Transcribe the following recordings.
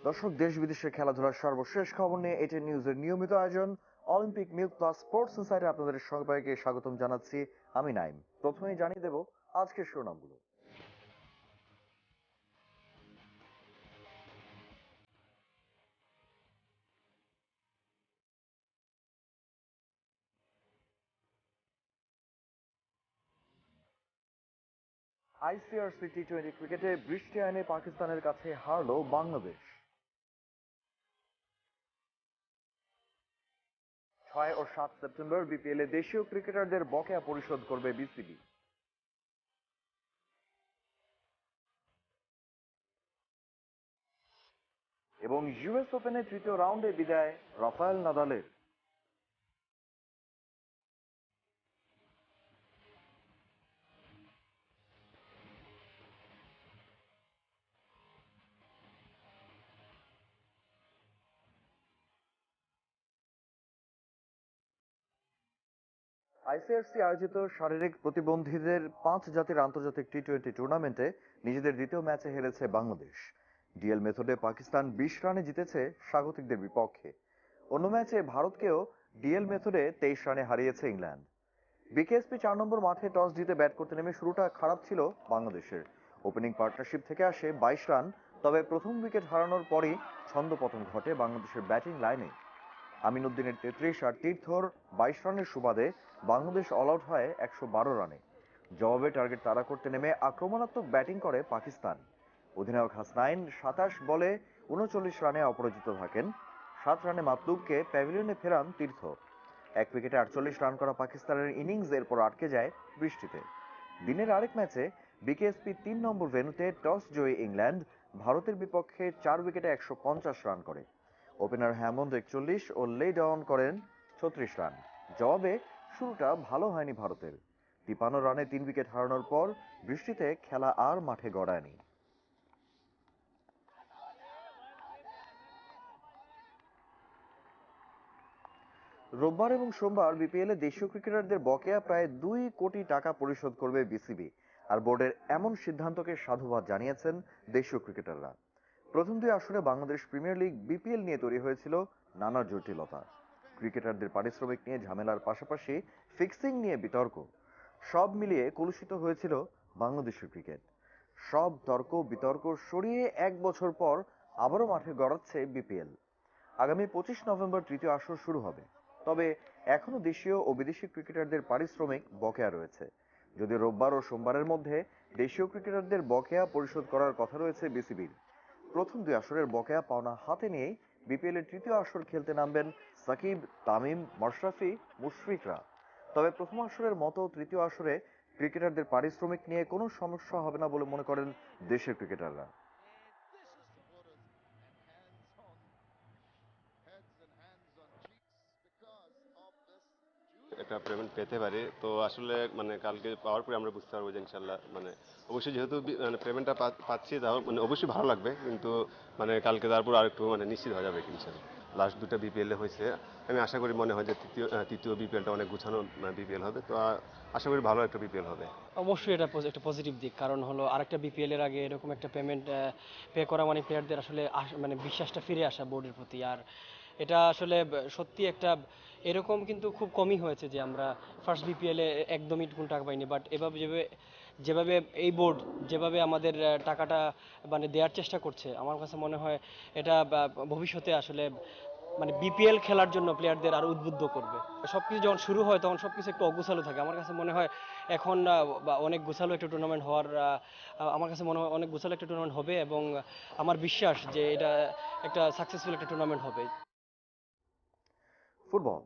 দর্শক, দেশ বিদেশের খেলাধুলার সর্বশেষ খবর নিয়ে এটি নিউজের নিয়মিত আয়োজন অলিম্পিক মিল্ক প্লাস স্পোর্টস ইনসাইডে আপনাদের সবাইকে স্বাগতম জানাচ্ছি। আমি নাইম। প্রথমেই জানিয়ে দেব আজকের শিরোনামগুলো। আইসিআরসি টি-20 ক্রিকেটে বৃষ্টি আইনে পাকিস্তানের কাছে হারল বাংলাদেশ। 6 ও 7 সেপ্টেম্বর বিপিএল এ দেশীয় ক্রিকেটারদের বকেয়া পরিশোধ করবে বিসিবি। এবং ইউএস ওপেনে তৃতীয় রাউন্ডে বিদায় রাফায়েল নাদালের। আইসিআরসি আয়োজিত শারীরিক প্রতিবন্ধীদের 5 জাতির আন্তর্জাতিক টি-20 টুর্নামেন্টে নিজেদের দ্বিতীয় ম্যাচে হেরেছে বাংলাদেশ। ডিএল মেথডে পাকিস্তান 20 রানে জিতেছে স্বাগতিকদের বিপক্ষে। অন্য ম্যাচে ভারতকেও ডিএল মেথডে 23 রানে হারিয়েছে ইংল্যান্ড। বিকেএসপি 4 নম্বর মাঠে টস জিতে ব্যাট করতে নেমে শুরুটা খারাপ ছিল বাংলাদেশের। ওপেনিং পার্টনারশিপ থেকে আসে 22 রান, তবে প্রথম উইকেট হারানোর পরই ছন্দপতন ঘটে বাংলাদেশের ব্যাটিং লাইনে। আমিনউদ্দিনের 33 আর তীর্থর 22 রানের সুবাদে বাংলাদেশ অল আউট হয় 112 রানে। জবাবে টার্গেট তাড়া করতে নেমে আক্রমণাত্মক ব্যাটিং করে পাকিস্তান। অধিনায়ক হাসনাইন 27 বলে 39 রানে অপরাজিত থাকেন। 7 রানে মাতলুবকে প্যাভিলিয়নে ফেরান তীর্থ। এক উইকেটে 48 রান করা পাকিস্তানের ইনিংস এরপর আটকে যায় বৃষ্টিতে। দিনের আরেক ম্যাচে বিকেএসপি 3 নম্বর ভেন্যুতে টস জয়ী ইংল্যান্ড ভারতের বিপক্ষে 4 উইকেটে 150 রান করে। ওপেনার হ্যামন্ড 41 ও লে ডাউন করেন 36 রান। জবাবে শুরুটা ভালো হয়নি ভারতের। 53 রানে 3 উইকেট হারানোর পর বৃষ্টিতে খেলা আর মাঠে গড়ায়নি। রোববার এবং সোমবার বিপিএল এ দেশীয় ক্রিকেটারদের বকেয়া প্রায় 2 কোটি টাকা পরিশোধ করবে বিসিবি। আর বোর্ডের এমন সিদ্ধান্তকে সাধুবাদ জানিয়েছেন দেশীয় ক্রিকেটাররা। প্রথম 2 আসরে বাংলাদেশ প্রিমিয়ার লিগ বিপিএল নিয়ে তৈরি হয়েছিল নানা জটিলতা। ক্রিকেটারদের পারিশ্রমিক নিয়ে ঝামেলার পাশাপাশি ফিক্সিং নিয়ে বিতর্ক। সব মিলিয়ে কলুষিত হয়েছিল বাংলাদেশের ক্রিকেট। সব তর্ক বিতর্ক সরিয়ে 1 বছর পর আবারও মাঠে গড়াচ্ছে বিপিএল। আগামী 25 নভেম্বর তৃতীয় আসর শুরু হবে। তবে এখনো দেশীয় ও বিদেশি ক্রিকেটারদের পারিশ্রমিক বকেয়া রয়েছে। যদিও রোববার ও সোমবারের মধ্যে দেশীয় ক্রিকেটারদের বকেয়া পরিশোধ করার কথা রয়েছে বিসিবির। প্রথম 2 আসরের বকেয়া পাওনা হাতে নিয়েই বিপিএল এর তৃতীয় আসর খেলতে নামবেন সাকিব, তামিম, মাশরাফি, মুশফিকরা। তবে প্রথম আসরের মতো তৃতীয় আসরে ক্রিকেটারদের পারিশ্রমিক নিয়ে কোনো সমস্যা হবে না বলে মনে করেন দেশের ক্রিকেটাররা। একটা পেমেন্ট পেতে পারি, তো আসলে মানে কালকে পাওয়ার পরে আমরা বুঝতে পারবো যে ইনশাল্লাহ মানে অবশ্যই যেহেতু মানে পেমেন্টটা পাচ্ছি, তাও মানে অবশ্যই ভালো লাগবে, কিন্তু মানে কালকে তারপর আর একটু মানে নিশ্চিত হয়ে যাবে ইনশাল্লাহ। লাস্ট 2টা বিপিএল এ হয়েছে, আমি আশা করি মনে হয় যে তৃতীয় বিপিএলটা অনেক গুছানো বিপিএল হবে, তো আশা করি ভালো একটা বিপিএল হবে। অবশ্যই এটা একটা পজিটিভ দিক, কারণ হলো আরেকটা বিপিএল এর আগে এরকম একটা পেমেন্ট পে করা মানে প্লেয়ারদের আসলে মানে বিশ্বাসটা ফিরে আসা বোর্ডের প্রতি। আর এটা আসলে সত্যি একটা এরকম কিন্তু খুব কমই হয়েছে যে আমরা ফার্স্ট বিপিএল এ একদমই কোনো টাকা পাইনি, বাট এভাবে যেভাবে যেভাবে এই বোর্ড যেভাবে আমাদের টাকাটা মানে দেওয়ার চেষ্টা করছে, আমার কাছে মনে হয় এটা ভবিষ্যতে আসলে মানে বিপিএল খেলার জন্য প্লেয়ারদের আরো উদ্বুদ্ধ করবে। সবকিছু যখন শুরু হয় তখন সবকিছু একটু অগোছালো থাকে, আমার কাছে মনে হয় এখন বা অনেক গোছালো একটা টুর্নামেন্ট হওয়ার আমার কাছে মনে হয় অনেক গোছালো একটা টুর্নামেন্ট হবে, এবং আমার বিশ্বাস যে এটা একটা সাকসেসফুল একটা টুর্নামেন্ট হবে। ফুটবল।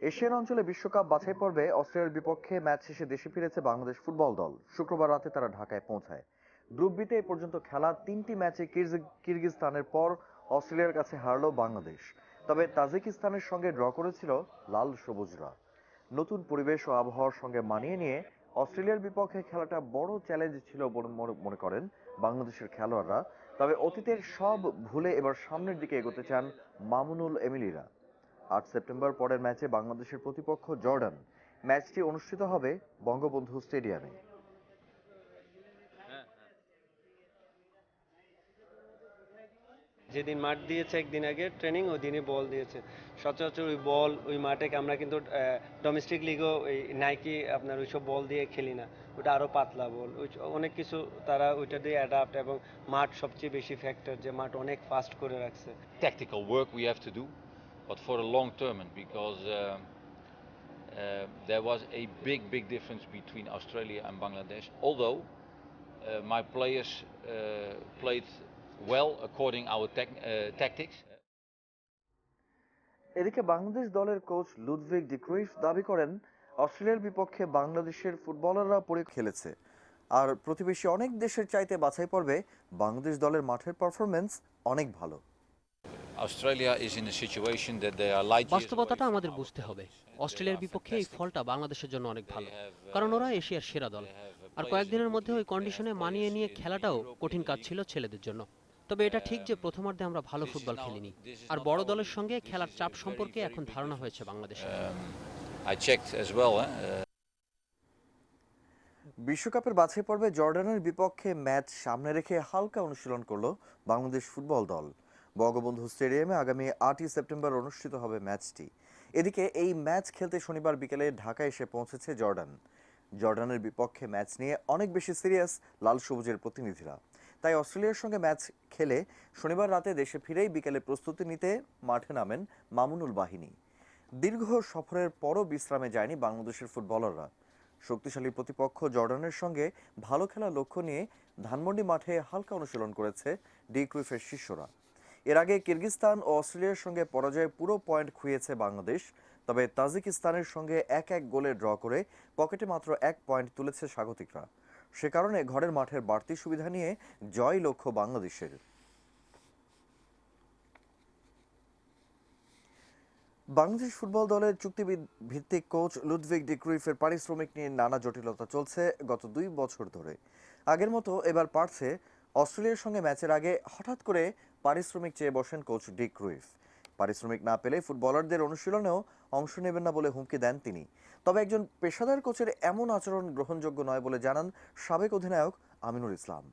এশিয়ান অঞ্চলে বিশ্বকাপ বাছাই পর্বে অস্ট্রেলিয়ার বিপক্ষে ম্যাচ শেষে দেশে ফিরেছে বাংলাদেশ ফুটবল দল। শুক্রবার রাতে তারা ঢাকায় পৌঁছায়। গ্রুপ বিতে এ পর্যন্ত খেলা 3টি ম্যাচে কিরগিজস্তানের পর অস্ট্রেলিয়ার কাছে হারল বাংলাদেশ। তবে তাজিকিস্তানের সঙ্গে ড্র করেছিল লাল সবুজরা। নতুন পরিবেশ ও আবহাওয়ার সঙ্গে মানিয়ে নিয়ে অস্ট্রেলিয়ার বিপক্ষে খেলাটা বড় চ্যালেঞ্জ ছিল বলে মনে করেন বাংলাদেশের খেলোয়াড়রা। তবে অতীতের সব ভুলে এবার সামনের দিকে এগোতে চান মামুনুল এমিলিরা। 8 সেপ্টেম্বর পরের ম্যাচে বাংলাদেশের প্রতিপক্ষ জর্ডান। ম্যাচটি অনুষ্ঠিত হবে বঙ্গবন্ধু স্টেডিয়ামে। যেদিন মাঠ দিয়েছে একদিন আগে ট্রেনিং, ওই দিনই বল দিয়েছে। সচরাচর ওই বল ওই মাঠে আমরা কিন্তু ডোমেস্টিক লিগও ওই নাইকি আপনার ওইসব বল দিয়ে খেলি না, ওটা আরও পাতলা বল, ওই অনেক কিছু তারা ওইটা দিয়ে অ্যাডাপ্ট, এবং মাঠ সবচেয়ে বেশি ফ্যাক্টর, যে মাঠ অনেক ফাস্ট করে রাখছে। Tactical work we have to do, but for the long term, and because there was a big difference between Australia and Bangladesh. Although my players played well according our tactics. এদিকে বাংলাদেশ দলের coach Ludwig D Cruyff দাবি করেন, অস্ট্রেলিয়ার বিপক্ষে বাংলাদেশের ফুটবলাররা খেলেছে, আর প্রতিবেশী অনেক দেশের চাইতে বাছাই পর্বে বাংলাদেশ দলের মাঠের পারফরম্যান্স অনেক ভালো। Australia is in a situation that they are light years away বাস্তবতাটা from আমাদের our বুঝতে হবে। teams, and they অস্ট্রেলিয়ার are বিপক্ষে এই fantastic. ফলটা বাংলাদেশের জন্য অনেক ভালো, They have, কারণ ওরা এশিয়ার সেরা দল। they have, আর players কয়েকদিনের in মধ্যে ওই Europe, they কন্ডিশনে have মানিয়ে players নিয়ে in খেলাটাও European কঠিন কাজ League. ছিল ছেলেদের জন্য। তবে এটা ঠিক যে প্রথমার্ধে আমরা ভালো This is ফুটবল now- খেলিনি, this is আর not বড় our দলের league. সঙ্গে This খেলার is a চাপ very, সম্পর্কে very এখন big ধারণা difference. হয়েছে বাংলাদেশে। I checked as well. বিশ্বকাপের বাছাই পর্বে জর্ডানের বিপক্ষে ম্যাচ সামনে রেখে হালকা অনুশীলন করল বাংলাদেশ ফুটবল দল। বঙ্গবন্ধু স্টেডিয়ামে আগামী 8ই সেপ্টেম্বর অনুষ্ঠিত হবে ম্যাচটি। এদিকে এই ম্যাচ খেলতে শনিবার বিকেলে ঢাকা এসে পৌঁছেছে জর্ডান। জর্ডানের বিপক্ষে ম্যাচ নিয়ে অনেক বেশি সিরিয়াস লাল সবুজের প্রতিনিধিরা, তাই অস্ট্রেলিয়ার সঙ্গে ম্যাচ খেলে শনিবার রাতে দেশে ফিরেই বিকেলে প্রস্তুতি নিতে মাঠে নামেন মামুনুল বাহিনী। দীর্ঘ সফরের পরও বিশ্রামে যায়নি বাংলাদেশের ফুটবলাররা। শক্তিশালী প্রতিপক্ষ জর্ডানের সঙ্গে ভালো খেলার লক্ষ্য নিয়ে ধানমন্ডি মাঠে হালকা অনুশীলন করেছে ডি ক্রুইফের শিষ্যরা। এর আগে কিরগিজস্তান ও অস্ট্রেলিয়ার সঙ্গে পরাজয়ে পুরো পয়েন্ট খুইয়েছে বাংলাদেশ, তবে তাজিকিস্তানের সঙ্গে 1-1 গোলে ড্র করে পকেটে মাত্র 1 পয়েন্ট তুলেছে স্বাগতিকরা। সে কারণে ঘরের মাঠের বাড়তি সুবিধা নিয়ে জয় লক্ষ্য বাংলাদেশের। বাংলাদেশ ফুটবল দলের চুক্তিভিত্তিক কোচ লুডভিগ ডি ক্রুইফের পারিশ্রমিক নিয়ে নানা জটিলতা চলছে গত 2 বছর ধরে। আগের মতো এবার পারছে অস্ট্রেলিয়ার সঙ্গে ম্যাচের আগে হঠাৎ করে পারিশ্রমিক চেয়ে বসেন কোচ ডি ক্রুইফ। পারিশ্রমিক না পেলে ফুটবলারদের অনুশীলনেও অংশ নেবেন না বলে হুমকি দেন তিনি। তবে একজন পেশাদার কোচের এমন আচরণ গ্রহণযোগ্য নয় বলে জানান সাবেক অধিনায়ক আমিনুল ইসলাম।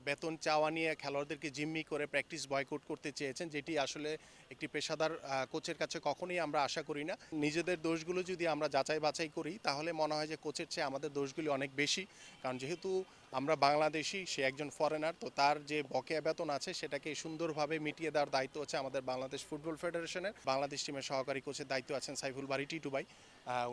বেতন চাওয়া নিয়ে খেলোয়াড়দেরকে জিম্মি করে প্র্যাকটিস বয়কট করতে চেয়েছেন, যেটি আসলে একটি পেশাদার কোচের কাছে কখনোই আমরা আশা করি না। নিজেদের দোষগুলো যদি আমরা যাচাই বাছাই করি তাহলে মনে হয় যে কোচের চেয়ে আমাদের দোষগুলি অনেক বেশি, কারণ যেহেতু আমরা বাংলাদেশি, সে একজন ফরেনার, তো তার যে বকেয়া বেতন আছে সেটাকে সুন্দরভাবে মিটিয়ে দেওয়ার দায়িত্ব হচ্ছে আমাদের বাংলাদেশ ফুটবল ফেডারেশনের। বাংলাদেশ টিমের সহকারী কোচের দায়িত্ব আছেন সাইফুল বারী টিটু ভাই।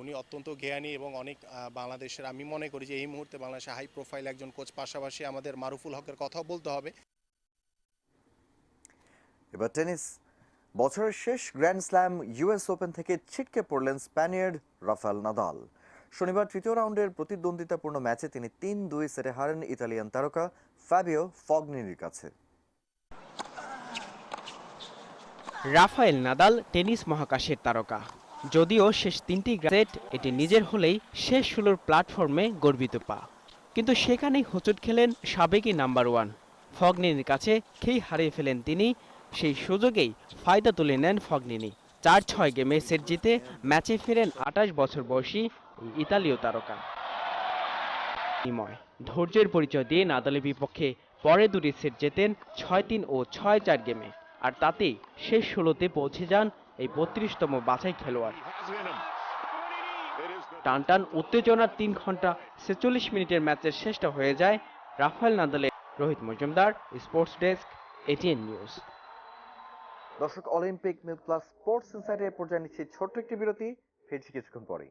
উনি অত্যন্ত জ্ঞানী এবং অনেক বাংলাদেশের, আমি মনে করি যে এই মুহূর্তে বাংলাদেশে হাই প্রোফাইল একজন কোচ। পাশাপাশি আমাদের মারুফুল হকের কথাও বলতে হবে। এবার টেনিস। বছরের শেষ গ্র্যান্ড স্ল্যাম ইউএস ওপেন থেকে ছিটকে পড়লেন স্প্যানিয়ার্ড রাফায়েল নাদাল। শনিবার তৃতীয় রাউন্ডের প্রতিদ্বন্দ্বিতাপূর্ণ ম্যাচে তিনি 3-2 সেটে হারেন ইতালিয়ান তারকা ফাবিও ফগনিনির কাছে। রাফায়েল নাদাল টেনিস মহাকাশের তারকা, যদিও শেষ 3টি সেট এটি নিজের হলেই শেষ 16 প্ল্যাটফর্মে গর্বিত পা, কিন্তু সেখানেই হোঁচট খেলেন সাবেকি নাম্বার 1 ফগনিনির কাছে, খেই হারিয়ে ফেলেন তিনি। সেই সুযোগেই ফায়দা তুলে নেন ফগনিনি। 4-6 গেমে সেট জিতে ম্যাচে ফেরেন 28 বছর বয়সী ইতালীয় তারকা। ধৈর্যের পরিচয় দিয়ে নাদালের বিপক্ষে পরে 2টি সেট জেতেন 6-3 ও 6-4 গেমে, আর তাতেই শেষ 16তে পৌঁছে যান এই 32তম বাছাই খেলোয়াড়। টানটান উত্তেজনার 3 ঘন্টা 46 মিনিটের ম্যাচের শেষটা হয়ে যায় রাফায়েল নাদালের। Rohit Majumdar, sports desk, ATN news. দর্শক, অলিম্পিক মিল্ক প্লাস স্পোর্টস ইনসাইডের পর্যায়ে নিচ্ছি ছোট্ট একটি বিরতি, ফিরছি কিছুক্ষণ পরেই।